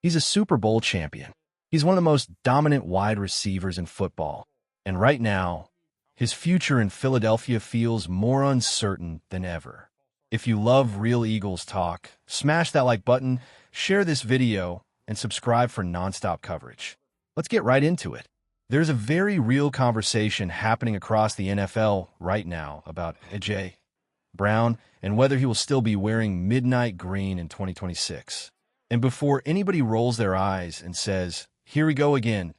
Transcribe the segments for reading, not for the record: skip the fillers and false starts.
He's a Super Bowl champion. He's one of the most dominant wide receivers in football. And right now, his future in Philadelphia feels more uncertain than ever. If you love real Eagles talk, smash that like button, share this video, and subscribe for nonstop coverage. Let's get right into it. There's a very real conversation happening across the NFL right now about A.J. Brown and whether he will still be wearing midnight green in 2026. And before anybody rolls their eyes and says, "Here we go again,"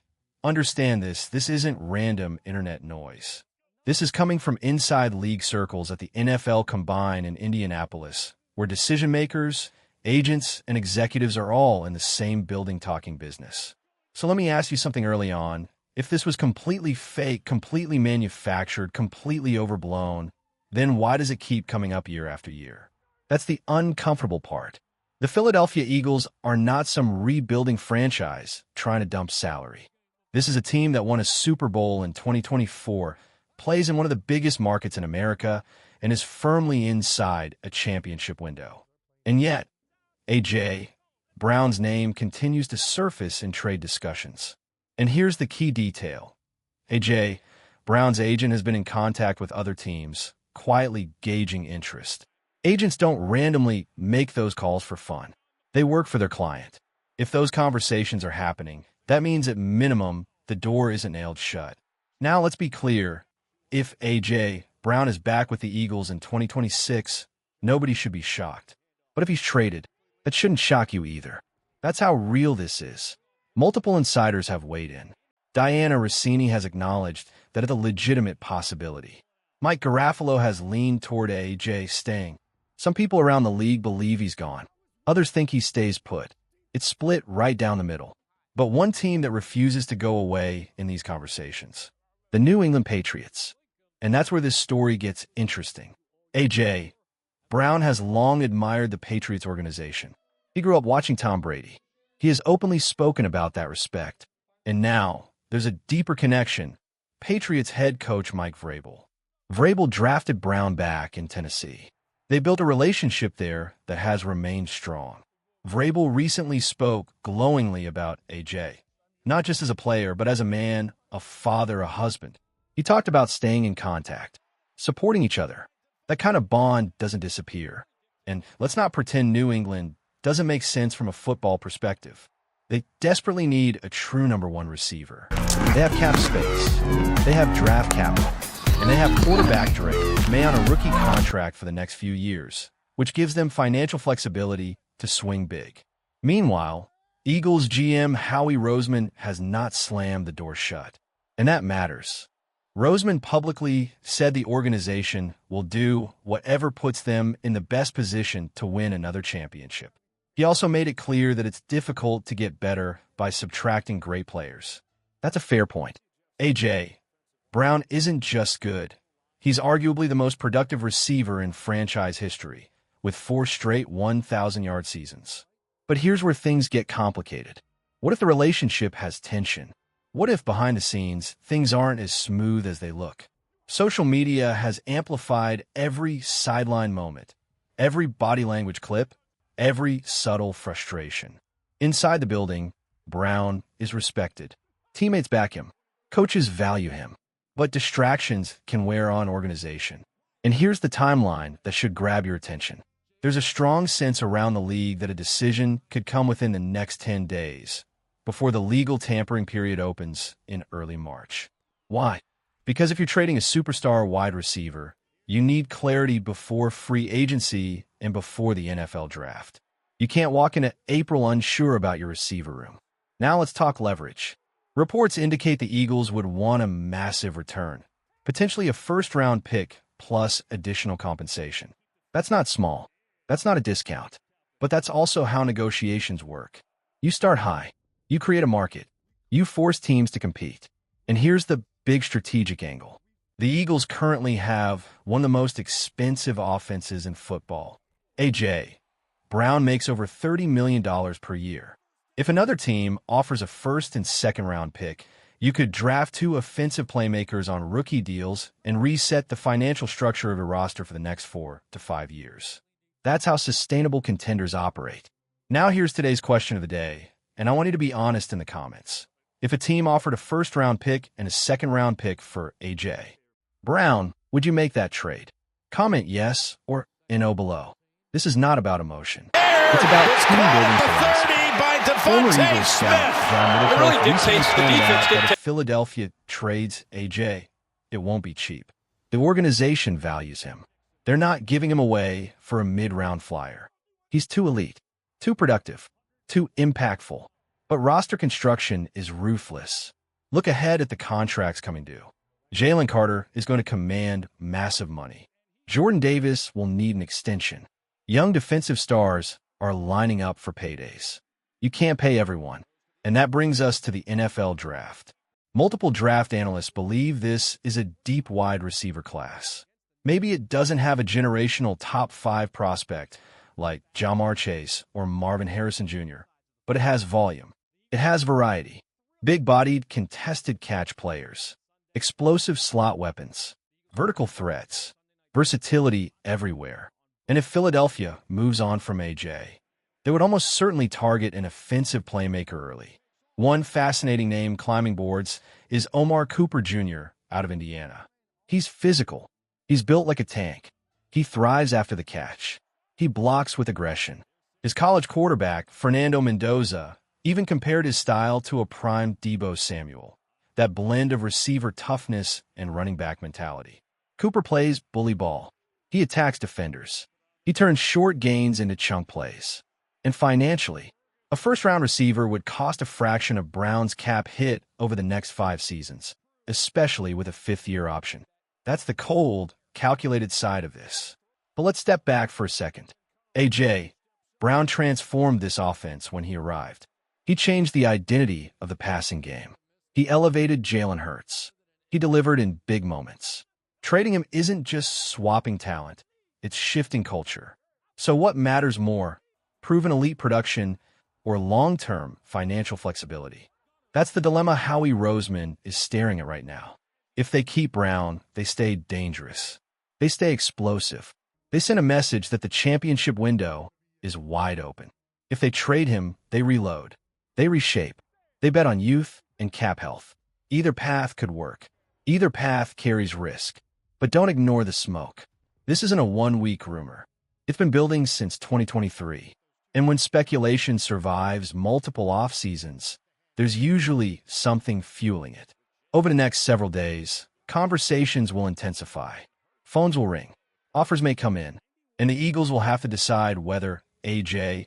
understand this isn't random internet noise. This is coming from inside league circles at the NFL Combine in Indianapolis, where decision makers, agents, and executives are all in the same building talking business. So let me ask you something early on. If this was completely fake, completely manufactured, completely overblown, then why does it keep coming up year after year? That's the uncomfortable part. The Philadelphia Eagles are not some rebuilding franchise trying to dump salary. This is a team that won a Super Bowl in 2024, plays in one of the biggest markets in America, and is firmly inside a championship window. And yet, A.J. Brown's name continues to surface in trade discussions. And here's the key detail. A.J. Brown's agent has been in contact with other teams, quietly gauging interest. Agents don't randomly make those calls for fun. They work for their client. If those conversations are happening, that means at minimum, the door isn't nailed shut. Now let's be clear. If A.J. Brown is back with the Eagles in 2026, nobody should be shocked. But if he's traded, that shouldn't shock you either. That's how real this is. Multiple insiders have weighed in. Diana Rossini has acknowledged that it's a legitimate possibility. Mike Garafolo has leaned toward A.J. staying. Some people around the league believe he's gone. Others think he stays put. It's split right down the middle. But one team that refuses to go away in these conversations: the New England Patriots. And that's where this story gets interesting. A.J. Brown has long admired the Patriots organization. He grew up watching Tom Brady. He has openly spoken about that respect. And now, there's a deeper connection. Patriots head coach Mike Vrabel. Vrabel drafted Brown back in Tennessee. They built a relationship there that has remained strong. Vrabel recently spoke glowingly about A.J., not just as a player, but as a man, a father, a husband. He talked about staying in contact, supporting each other. That kind of bond doesn't disappear. And let's not pretend New England doesn't make sense from a football perspective. They desperately need a true number one receiver. They have cap space. They have draft capital. And they have quarterback Drake May on a rookie contract for the next few years, which gives them financial flexibility to swing big. Meanwhile, Eagles GM Howie Roseman has not slammed the door shut. And that matters. Roseman publicly said the organization will do whatever puts them in the best position to win another championship. He also made it clear that it's difficult to get better by subtracting great players. That's a fair point. A.J. Brown isn't just good. He's arguably the most productive receiver in franchise history, with 4 straight 1,000-yard seasons. But here's where things get complicated. What if the relationship has tension? What if behind the scenes, things aren't as smooth as they look? Social media has amplified every sideline moment, every body language clip, every subtle frustration. Inside the building, Brown is respected. Teammates back him. Coaches value him. But distractions can wear on organization. And here's the timeline that should grab your attention. There's a strong sense around the league that a decision could come within the next 10 days, before the legal tampering period opens in early March. Why? Because if you're trading a superstar wide receiver, you need clarity before free agency and before the NFL draft. You can't walk into April unsure about your receiver room. Now let's talk leverage. Reports indicate the Eagles would want a massive return, potentially a first-round pick plus additional compensation. That's not small. That's not a discount. But that's also how negotiations work. You start high. You create a market. You force teams to compete. And here's the big strategic angle. The Eagles currently have one of the most expensive offenses in football. A.J. Brown makes over $30 million per year. If another team offers a first and second round pick, you could draft 2 offensive playmakers on rookie deals and reset the financial structure of a roster for the next 4 to 5 years. That's how sustainable contenders operate. Now here's today's question of the day. and I want you to be honest in the comments. If a team offered a first-round pick and a second-round pick for A.J. Brown, would you make that trade? Comment yes or no below. This is not about emotion. It's about team-building philosophy. Former Eagles scout John Middlecoff recently pointed out that if Philadelphia trades A.J., it won't be cheap. The organization values him. They're not giving him away for a mid-round flyer. He's too elite, too productive, too impactful. But roster construction is ruthless. Look ahead at the contracts coming due. Jalen Carter is going to command massive money. Jordan Davis will need an extension. Young defensive stars are lining up for paydays. You can't pay everyone. And that brings us to the NFL draft. Multiple draft analysts believe this is a deep wide receiver class. Maybe it doesn't have a generational top 5 prospect like Ja'Marr Chase or Marvin Harrison Jr., but it has volume. It has variety. Big-bodied, contested catch players. Explosive slot weapons. Vertical threats. Versatility everywhere. And if Philadelphia moves on from A.J., they would almost certainly target an offensive playmaker early. One fascinating name climbing boards is Omar Cooper Jr. out of Indiana. He's physical. He's built like a tank. He thrives after the catch. He blocks with aggression. His college quarterback, Fernando Mendoza, even compared his style to a prime Deebo Samuel, that blend of receiver toughness and running back mentality. Cooper plays bully ball. He attacks defenders. He turns short gains into chunk plays. And financially, a first-round receiver would cost a fraction of Brown's cap hit over the next 5 seasons, especially with a 5th-year option. That's the cold, calculated side of this. But let's step back for a second. A.J. Brown transformed this offense when he arrived. He changed the identity of the passing game. He elevated Jalen Hurts. He delivered in big moments. Trading him isn't just swapping talent, it's shifting culture. So what matters more, proven elite production or long-term financial flexibility? That's the dilemma Howie Roseman is staring at right now. If they keep Brown, they stay dangerous. They stay explosive. They send a message that the championship window is wide open. If they trade him, they reload. They reshape. They bet on youth and cap health. Either path could work. Either path carries risk. But don't ignore the smoke. This isn't a one-week rumor. It's been building since 2023. And when speculation survives multiple off-seasons, there's usually something fueling it. Over the next several days, conversations will intensify. Phones will ring. Offers may come in. And the Eagles will have to decide whether A.J.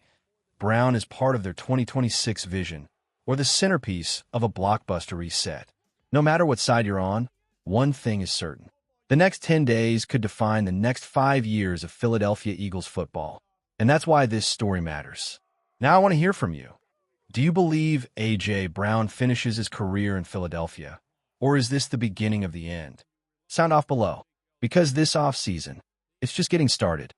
Brown is part of their 2026 vision or the centerpiece of a blockbuster reset. No matter what side you're on, one thing is certain. The next 10 days could define the next 5 years of Philadelphia Eagles football. And that's why this story matters. Now I want to hear from you. Do you believe A.J. Brown finishes his career in Philadelphia? Or is this the beginning of the end? Sound off below. Because this offseason, it's just getting started.